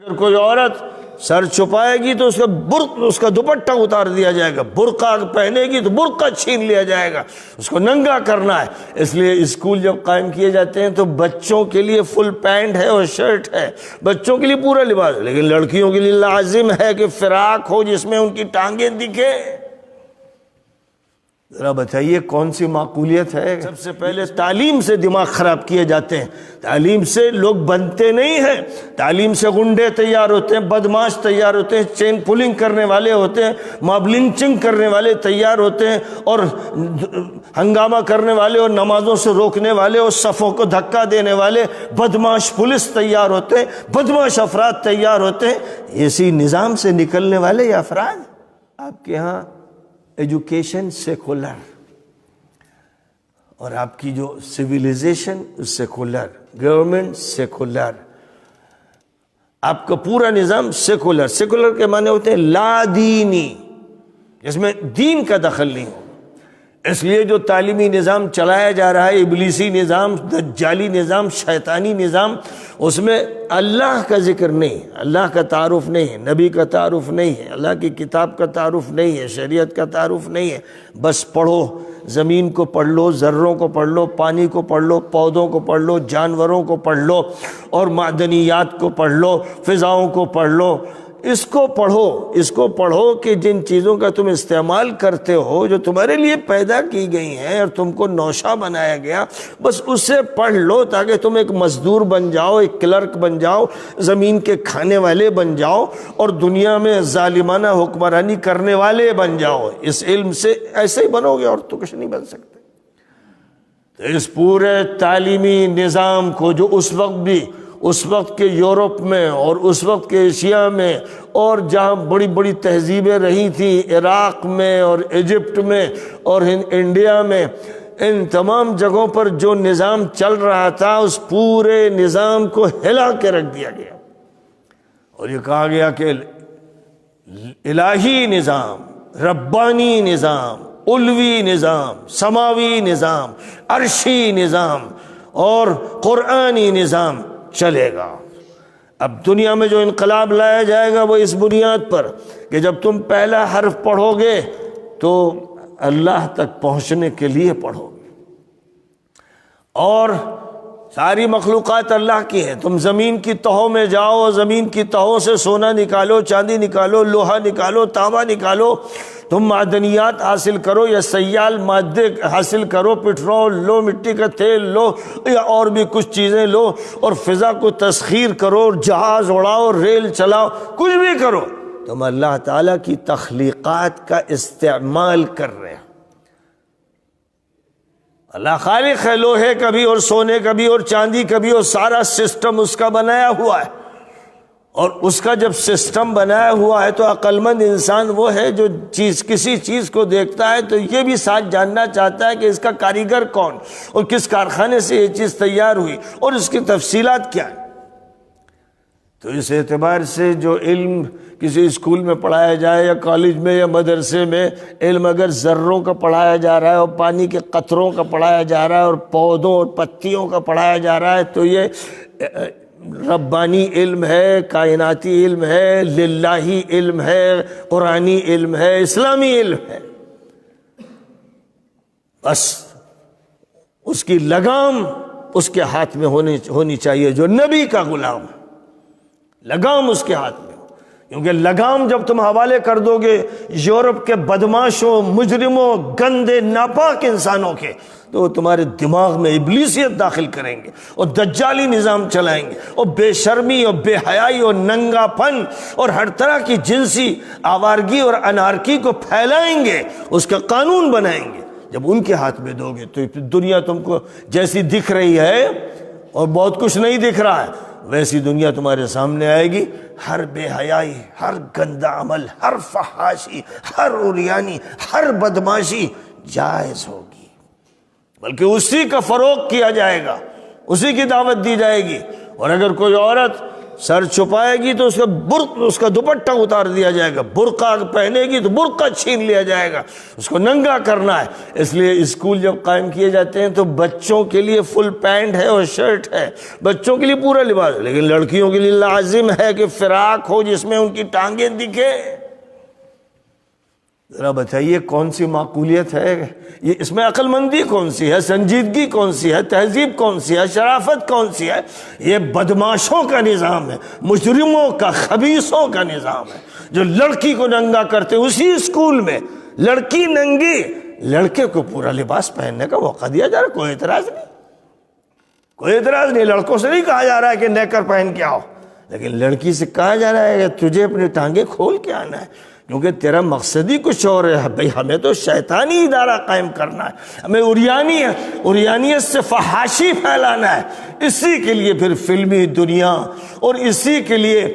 اگر کوئی عورت سر چھپائے گی تو اس کا دوپٹہ اتار دیا جائے گا، برقع پہنے گی تو برقع چھین لیا جائے گا، اس کو ننگا کرنا ہے۔ اس لیے اسکول جب قائم کیے جاتے ہیں تو بچوں کے لیے فل پینٹ ہے اور شرٹ ہے، بچوں کے لیے پورا لباس، لیکن لڑکیوں کے لیے لازم ہے کہ فراق ہو جس میں ان کی ٹانگیں دکھے۔ ذرا بتائیے کون سی معقولیت ہے؟ سب سے پہلے تعلیم سے دماغ خراب کیے جاتے ہیں، تعلیم سے لوگ بنتے نہیں ہیں، تعلیم سے گنڈے تیار ہوتے ہیں، بدماش تیار ہوتے ہیں، چین پولنگ کرنے والے ہوتے ہیں، ماب لنچنگ کرنے والے تیار ہوتے ہیں، اور ہنگامہ کرنے والے اور نمازوں سے روکنے والے اور صفوں کو دھکا دینے والے بدماش پولیس تیار ہوتے ہیں، بدماش افراد تیار ہوتے ہیں۔ اسی نظام سے نکلنے والے یہ افراد آپ کے ہاں ایجوکیشن سیکولر، اور آپ کی جو سویلائزیشن سیکولر، گورنمنٹ سیکولر، آپ کا پورا نظام سیکولر۔ سیکولر کے معنی ہوتے ہیں لا دینی، جس میں دین کا دخل نہیں ہو۔ اس لیے جو تعلیمی نظام چلایا جا رہا ہے، ابلیسی نظام، دجالی نظام، شیطانی نظام، اس میں اللہ کا ذکر نہیں، اللہ کا تعارف نہیں ہے، نبی کا تعارف نہیں ہے، اللہ کی کتاب کا تعارف نہیں ہے، شریعت کا تعارف نہیں ہے۔ بس پڑھو، زمین کو پڑھ لو، ذروں کو پڑھ لو، پانی کو پڑھ لو، پودوں کو پڑھ لو، جانوروں کو پڑھ لو، اور معدنیات کو پڑھ لو، فضاؤں کو پڑھ لو۔ اس کو پڑھو کہ جن چیزوں کا تم استعمال کرتے ہو، جو تمہارے لیے پیدا کی گئی ہیں اور تم کو نوشا بنایا گیا، بس اسے پڑھ لو تاکہ تم ایک مزدور بن جاؤ، ایک کلرک بن جاؤ، زمین کے کھانے والے بن جاؤ، اور دنیا میں ظالمانہ حکمرانی کرنے والے بن جاؤ۔ اس علم سے ایسے ہی بنو گے، اور تو کچھ نہیں بن سکتے۔ تو اس پورے تعلیمی نظام کو، جو اس وقت کے یورپ میں اور اس وقت کے ایشیا میں اور جہاں بڑی بڑی تہذیبیں رہی تھیں، عراق میں اور ایجپٹ میں اور انڈیا میں، ان تمام جگہوں پر جو نظام چل رہا تھا، اس پورے نظام کو ہلا کے رکھ دیا گیا، اور یہ کہا گیا کہ الہی نظام، ربانی نظام، علوی نظام، سماوی نظام، عرشی نظام اور قرآنی نظام چلے گا۔ اب دنیا میں جو انقلاب لایا جائے گا وہ اس بنیاد پر کہ جب تم پہلا حرف پڑھو گے تو اللہ تک پہنچنے کے لیے پڑھو گے، اور ساری مخلوقات اللہ کی ہیں۔ تم زمین کی تہوں میں جاؤ، زمین کی تہوں سے سونا نکالو، چاندی نکالو، لوہا نکالو، تانبا نکالو، تم معدنیات حاصل کرو یا سیال مادے حاصل کرو، پٹرول لو، مٹی کا تیل لو، یا اور بھی کچھ چیزیں لو، اور فضا کو تسخیر کرو، جہاز اڑاؤ، ریل چلاؤ، کچھ بھی کرو، تم اللہ تعالیٰ کی تخلیقات کا استعمال کر رہے ہیں۔ اللہ خالق ہے، لوہے کا بھی اور سونے کا بھی اور چاندی کا بھی، اور سارا سسٹم اس کا بنایا ہوا ہے۔ اور اس کا جب سسٹم بنایا ہوا ہے تو عقل مند انسان وہ ہے جو کسی چیز کو دیکھتا ہے تو یہ بھی ساتھ جاننا چاہتا ہے کہ اس کا کاریگر کون، اور کس کارخانے سے یہ چیز تیار ہوئی، اور اس کی تفصیلات کیا ہیں۔ تو اس اعتبار سے جو علم کسی اسکول میں پڑھایا جائے یا کالج میں یا مدرسے میں، علم اگر ذروں کا پڑھایا جا رہا ہے اور پانی کے قطروں کا پڑھایا جا رہا ہے اور پودوں اور پتیوں کا پڑھایا جا رہا ہے، تو یہ ربانی علم ہے، کائناتی علم ہے، للہی علم ہے، قرآنی علم ہے، اسلامی علم ہے۔ بس اس کی لگام اس کے ہاتھ میں ہونی چاہیے، جو نبی کا غلام ہے، لگام اس کے ہاتھ میں ہو، کیونکہ لگام جب تم حوالے کر دو گے یورپ کے بدماشوں، مجرموں، گندے ناپاک انسانوں کے، تو وہ تمہارے دماغ میں ابلیسیت داخل کریں گے اور دجالی نظام چلائیں گے، اور بے شرمی اور بے حیائی اور ننگا پن اور ہر طرح کی جنسی آوارگی اور انارکی کو پھیلائیں گے، اس کا قانون بنائیں گے۔ جب ان کے ہاتھ میں دو گے تو دنیا تم کو جیسی دکھ رہی ہے اور بہت کچھ نہیں دکھ رہا ہے، ویسی دنیا تمہارے سامنے آئے گی۔ ہر بے حیائی، ہر گندا عمل، ہر فحاشی، ہر عریانی، ہر بدماشی جائز ہوگی، بلکہ اسی کا فروغ کیا جائے گا، اسی کی دعوت دی جائے گی۔ اور اگر کوئی عورت سر چھپائے گی تو اس کا دوپٹہ اتار دیا جائے گا، برقع پہنے گی تو برقع چھین لیا جائے گا، اس کو ننگا کرنا ہے۔ اس لیے اسکول جب قائم کیے جاتے ہیں تو بچوں کے لیے فل پینٹ ہے اور شرٹ ہے، بچوں کے لیے پورا لباس، لیکن لڑکیوں کے لیے لازم ہے کہ فراق ہو جس میں ان کی ٹانگیں دکھے۔ ذرا بتائیے کون سی معقولیت ہے یہ؟ اس میں عقل مندی کون سی ہے، سنجیدگی کون سی ہے، تہذیب کون سی ہے، شرافت کون سی ہے؟ یہ بدماشوں کا نظام ہے، مجرموں کا، خبیثوں کا نظام ہے، جو لڑکی کو ننگا کرتے اسی اسکول میں، لڑکی ننگی، لڑکے کو پورا لباس پہننے کا موقع دیا جا رہا ہے۔ کوئی اعتراض نہیں، کوئی اعتراض نہیں، لڑکوں سے نہیں کہا جا رہا ہے کہ نیکر پہن کے آؤ، لیکن لڑکی سے کہا جا رہا ہے کہ تجھے اپنی ٹانگیں کھول کے آنا ہے، کیونکہ تیرا مقصد ہی کچھ اور ہے۔ بھئی ہمیں تو شیطانی ادارہ قائم کرنا ہے، ہمیں اوریانیت سے فحاشی پھیلانا ہے، اسی کے لیے پھر فلمی دنیا اور اسی کے لیے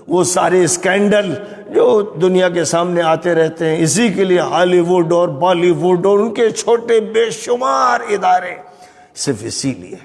وہ سارے اسکینڈل جو دنیا کے سامنے آتے رہتے ہیں، اسی کے لیے ہالی ووڈ اور بالی ووڈ اور ان کے چھوٹے بے شمار ادارے، صرف اسی لیے۔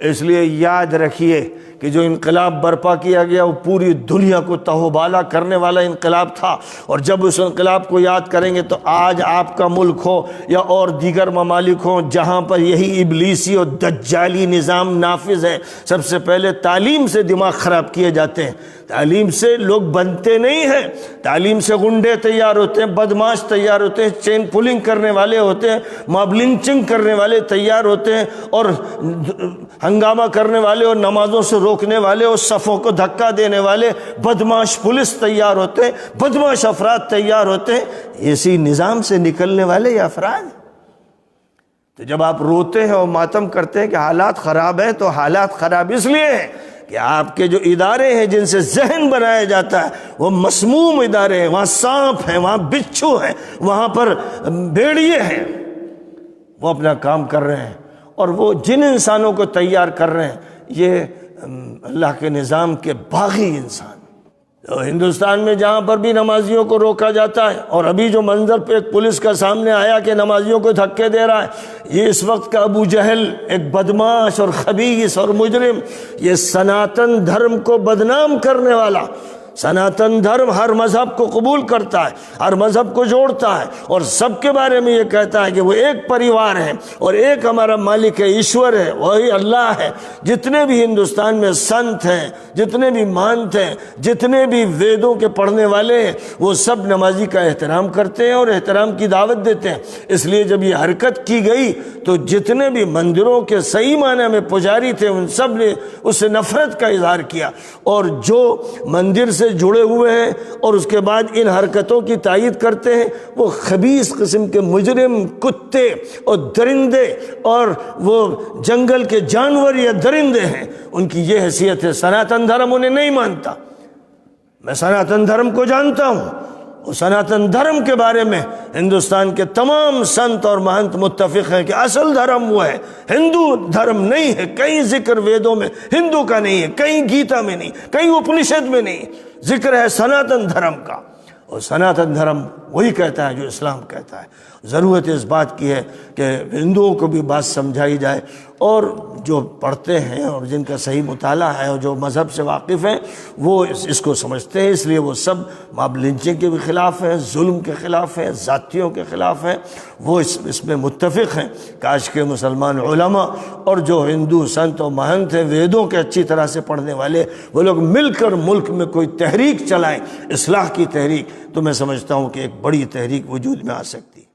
اس لیے یاد رکھیے کہ جو انقلاب برپا کیا گیا وہ پوری دنیا کو تہوبالا کرنے والا انقلاب تھا، اور جب اس انقلاب کو یاد کریں گے تو آج آپ کا ملک ہو یا اور دیگر ممالک ہوں جہاں پر یہی ابلیسی اور دجالی نظام نافذ ہے، سب سے پہلے تعلیم سے دماغ خراب کیے جاتے ہیں۔ تعلیم سے لوگ بنتے نہیں ہیں، تعلیم سے گنڈے تیار ہوتے ہیں، بدماش تیار ہوتے ہیں، چین پولنگ کرنے والے ہوتے ہیں، ماب لنچنگ کرنے والے تیار ہوتے ہیں، اور ہنگامہ کرنے والے اور نمازوں سے روکنے والے اور صفوں کو دھکا دینے والے بدماش پولیس تیار ہوتے ہیں، بدماش افراد تیار ہوتے ہیں۔ اسی نظام سے نکلنے والے یہ افراد، تو جب آپ روتے ہیں اور ماتم کرتے ہیں کہ حالات خراب ہیں، تو حالات خراب اس لیے ہیں کہ آپ کے جو ادارے ہیں جن سے ذہن بنایا جاتا ہے وہ مسموم ادارے ہیں، وہاں سانپ ہیں، وہاں بچھو ہیں، وہاں پر بھیڑیے ہیں، وہ اپنا کام کر رہے ہیں، اور وہ جن انسانوں کو تیار کر رہے ہیں یہ اللہ کے نظام کے باغی انسان۔ تو ہندوستان میں جہاں پر بھی نمازیوں کو روکا جاتا ہے، اور ابھی جو منظر پہ ایک پولیس کا سامنے آیا کہ نمازیوں کو دھکے دے رہا ہے، یہ اس وقت کا ابو جہل، ایک بدماش اور خبیث اور مجرم، یہ سناتن دھرم کو بدنام کرنے والا۔ سناتن دھرم ہر مذہب کو قبول کرتا ہے، ہر مذہب کو جوڑتا ہے، اور سب کے بارے میں یہ کہتا ہے کہ وہ ایک پریوار ہے اور ایک ہمارا مالک ہے، ایشور ہے، وہی اللہ ہے۔ جتنے بھی ہندوستان میں سنت ہیں، جتنے بھی مہنت ہیں، جتنے بھی ویدوں کے پڑھنے والے ہیں، وہ سب نمازی کا احترام کرتے ہیں اور احترام کی دعوت دیتے ہیں۔ اس لیے جب یہ حرکت کی گئی تو جتنے بھی مندروں کے صحیح معنی میں پجاری تھے ان سب نے اس سے نفرت کا اظہار کیا، اور جو مندر سے جڑے ہوئے ہیں اور اس کے بعد ان حرکتوں کی تائید کرتے ہیں وہ خبیث قسم کے مجرم کتے اور درندے اور وہ جنگل کے جانور یا درندے ہیں، ان کی یہ حیثیت ہے۔ سناتن دھرم انہیں نہیں مانتا، میں سناتن دھرم کو جانتا ہوں، اور سناتن دھرم کے بارے میں ہندوستان کے تمام سنت اور مہنت متفق ہیں کہ اصل دھرم وہ ہے، ہندو دھرم نہیں ہے۔ کہیں ذکر ویدوں میں ہندو کا نہیں ہے، کہیں گیتا میں نہیں، کہیں اپنشد میں نہیں، ذکر ہے سناتن دھرم کا، اور سناتن دھرم وہی کہتا ہے جو اسلام کہتا ہے۔ ضرورت اس بات کی ہے کہ ہندوؤں کو بھی بات سمجھائی جائے، اور جو پڑھتے ہیں اور جن کا صحیح مطالعہ ہے اور جو مذہب سے واقف ہیں وہ اس کو سمجھتے ہیں۔ اس لیے وہ سب ماب لنچنگ کے بھی خلاف ہیں، ظلم کے خلاف ہیں، ذاتیوں کے خلاف ہیں، وہ اس میں متفق ہیں۔ کاش کے مسلمان علماء اور جو ہندو سنت و مہنت ہیں، ویدوں کے اچھی طرح سے پڑھنے والے، وہ لوگ مل کر ملک میں کوئی تحریک چلائیں، اصلاح کی تحریک، تو میں سمجھتا ہوں کہ ایک بڑی تحریک وجود میں آ سکتی ہے۔